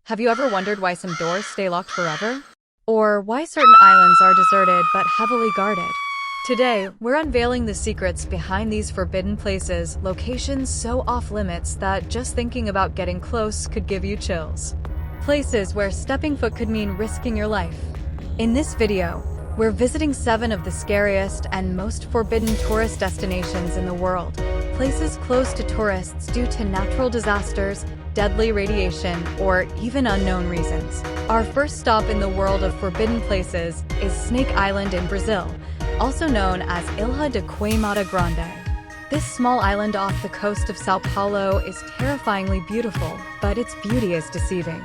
Have you ever wondered why some doors stay locked forever? Or why certain islands are deserted but heavily guarded? Today, we're unveiling the secrets behind these forbidden places, locations so off-limits that just thinking about getting close could give you chills. Places where stepping foot could mean risking your life. In this video, we're visiting 7 of the scariest and most forbidden tourist destinations in the world. Places close to tourists due to natural disasters, deadly radiation, or even unknown reasons. Our first stop in the world of forbidden places is Snake Island in Brazil, also known as Ilha de Queimada Grande. This small island off the coast of Sao Paulo is terrifyingly beautiful, but its beauty is deceiving.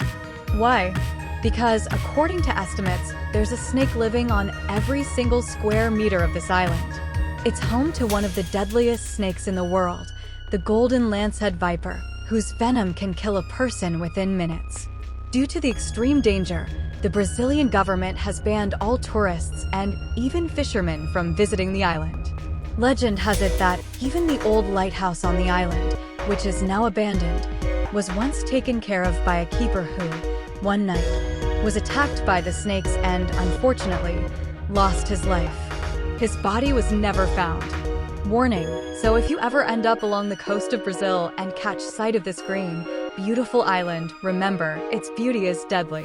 Why? Because, according to estimates, there's a snake living on every single square meter of this island. It's home to one of the deadliest snakes in the world, the golden lancehead viper, whose venom can kill a person within minutes. Due to the extreme danger, the Brazilian government has banned all tourists and even fishermen from visiting the island. Legend has it that even the old lighthouse on the island, which is now abandoned, was once taken care of by a keeper who, one night, was attacked by the snakes and, unfortunately, lost his life. His body was never found. Warning, so if you ever end up along the coast of Brazil and catch sight of this green, beautiful island, remember, its beauty is deadly.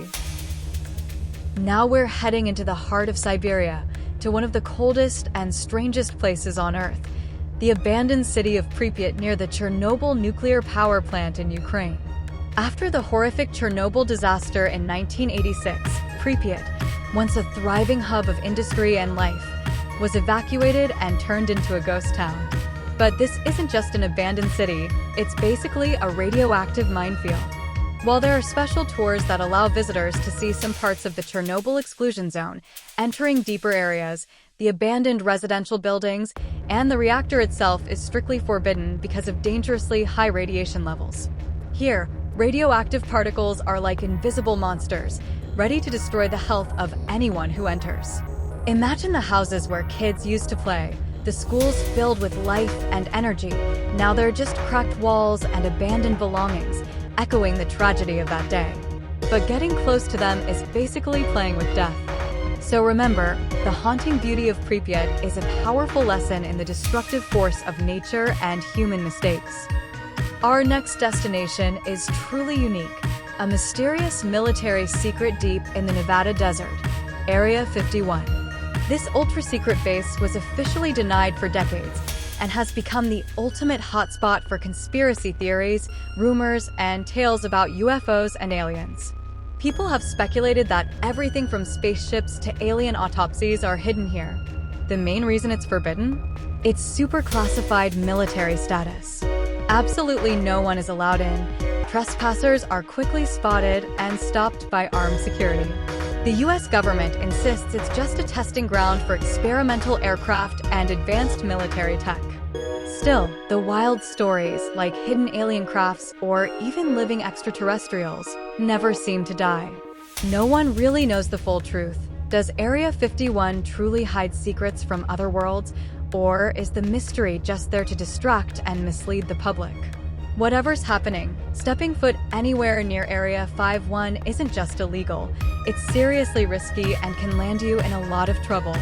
Now we're heading into the heart of Siberia, to one of the coldest and strangest places on Earth, the abandoned city of Pripyat near the Chernobyl nuclear power plant in Ukraine. After the horrific Chernobyl disaster in 1986, Pripyat, once a thriving hub of industry and life, was evacuated and turned into a ghost town. But this isn't just an abandoned city, it's basically a radioactive minefield. While there are special tours that allow visitors to see some parts of the Chernobyl exclusion zone, entering deeper areas, the abandoned residential buildings, and the reactor itself is strictly forbidden because of dangerously high radiation levels. Here, radioactive particles are like invisible monsters, ready to destroy the health of anyone who enters. Imagine the houses where kids used to play, the schools filled with life and energy. Now they're just cracked walls and abandoned belongings, echoing the tragedy of that day. But getting close to them is basically playing with death. So remember, the haunting beauty of Pripyat is a powerful lesson in the destructive force of nature and human mistakes. Our next destination is truly unique, a mysterious military secret deep in the Nevada desert, Area 51. This ultra-secret base was officially denied for decades and has become the ultimate hotspot for conspiracy theories, rumors, and tales about UFOs and aliens. People have speculated that everything from spaceships to alien autopsies are hidden here. The main reason it's forbidden? Its super classified military status. Absolutely no one is allowed in. Trespassers are quickly spotted and stopped by armed security. The US government insists it's just a testing ground for experimental aircraft and advanced military tech. Still, the wild stories, like hidden alien crafts or even living extraterrestrials, never seem to die. No one really knows the full truth. Does Area 51 truly hide secrets from other worlds, or is the mystery just there to distract and mislead the public? Whatever's happening, stepping foot anywhere near Area 51 isn't just illegal, it's seriously risky and can land you in a lot of trouble.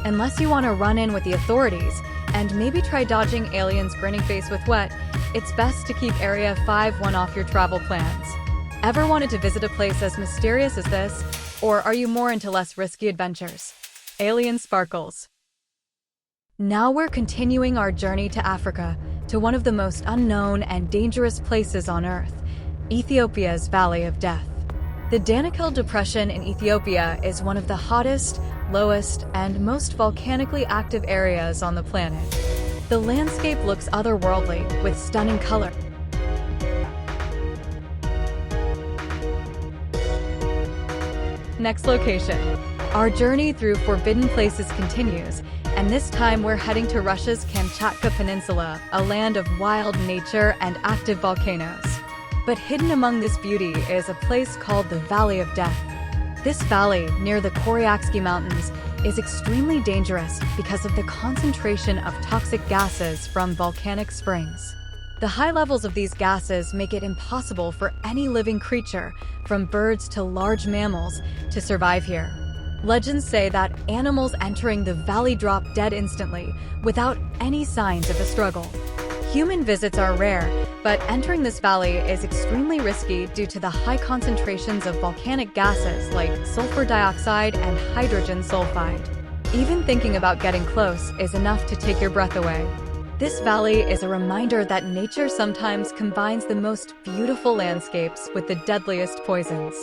Unless you want to run in with the authorities, and maybe try dodging aliens grinning face with wet, it's best to keep Area 51 off your travel plans. Ever wanted to visit a place as mysterious as this, or are you more into less risky adventures? Alien sparkles. Now we're continuing our journey to Africa, to one of the most unknown and dangerous places on Earth, Ethiopia's Valley of Death. The Danakil Depression in Ethiopia is one of the hottest, lowest, and most volcanically active areas on the planet. The landscape looks otherworldly, with stunning color. Next location. Our journey through forbidden places continues, and this time we're heading to Russia's Kamchatka Peninsula, a land of wild nature and active volcanoes. But hidden among this beauty is a place called the Valley of Death. This valley, near the Koryaksky Mountains, is extremely dangerous because of the concentration of toxic gases from volcanic springs. The high levels of these gases make it impossible for any living creature, from birds to large mammals, to survive here. Legends say that animals entering the valley drop dead instantly, without any signs of a struggle. Human visits are rare, but entering this valley is extremely risky due to the high concentrations of volcanic gases like sulfur dioxide and hydrogen sulfide. Even thinking about getting close is enough to take your breath away. This valley is a reminder that nature sometimes combines the most beautiful landscapes with the deadliest poisons.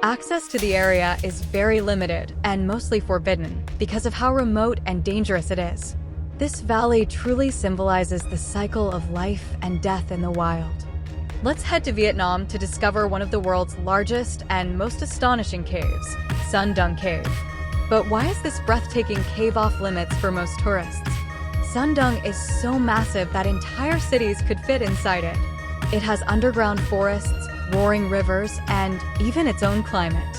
Access to the area is very limited and mostly forbidden because of how remote and dangerous it is. This valley truly symbolizes the cycle of life and death in the wild. Let's head to Vietnam to discover one of the world's largest and most astonishing caves, Sun Dun Cave. But why is this breathtaking cave off limits for most tourists? Sun Dun is so massive that entire cities could fit inside it. It has underground forests, roaring rivers, and even its own climate.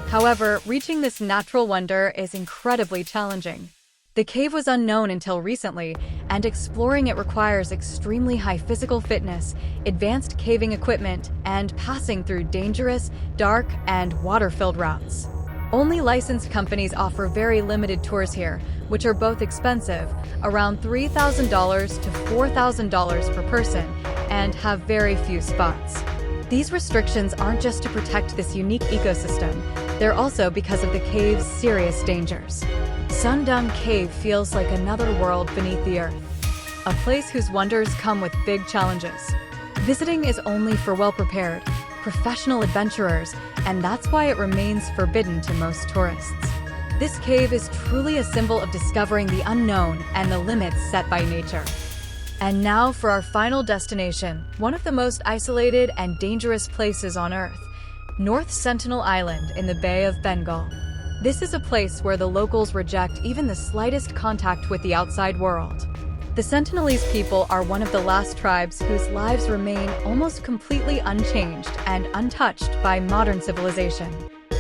However, reaching this natural wonder is incredibly challenging. The cave was unknown until recently, and exploring it requires extremely high physical fitness, advanced caving equipment, and passing through dangerous, dark, and water-filled routes. Only licensed companies offer very limited tours here, which are both expensive, around $3,000 to $4,000 per person, and have very few spots. These restrictions aren't just to protect this unique ecosystem, they're also because of the cave's serious dangers. Sun Dun Cave feels like another world beneath the earth, a place whose wonders come with big challenges. Visiting is only for well-prepared, professional adventurers, and that's why it remains forbidden to most tourists. This cave is truly a symbol of discovering the unknown and the limits set by nature. And now for our final destination, one of the most isolated and dangerous places on Earth, North Sentinel Island in the Bay of Bengal. This is a place where the locals reject even the slightest contact with the outside world. The Sentinelese people are one of the last tribes whose lives remain almost completely unchanged and untouched by modern civilization.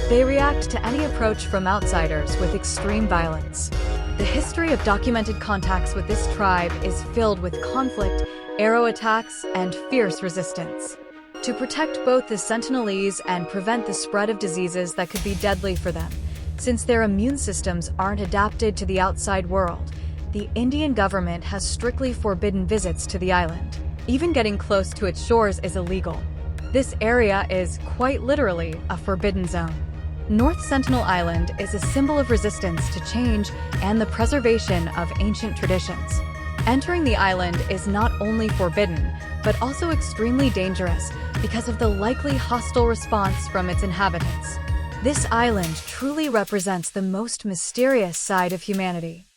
They react to any approach from outsiders with extreme violence. The history of documented contacts with this tribe is filled with conflict, arrow attacks, and fierce resistance. To protect both the Sentinelese and prevent the spread of diseases that could be deadly for them, since their immune systems aren't adapted to the outside world, the Indian government has strictly forbidden visits to the island. Even getting close to its shores is illegal. This area is, quite literally, a forbidden zone. North Sentinel Island is a symbol of resistance to change and the preservation of ancient traditions. Entering the island is not only forbidden, but also extremely dangerous because of the likely hostile response from its inhabitants. This island truly represents the most mysterious side of humanity.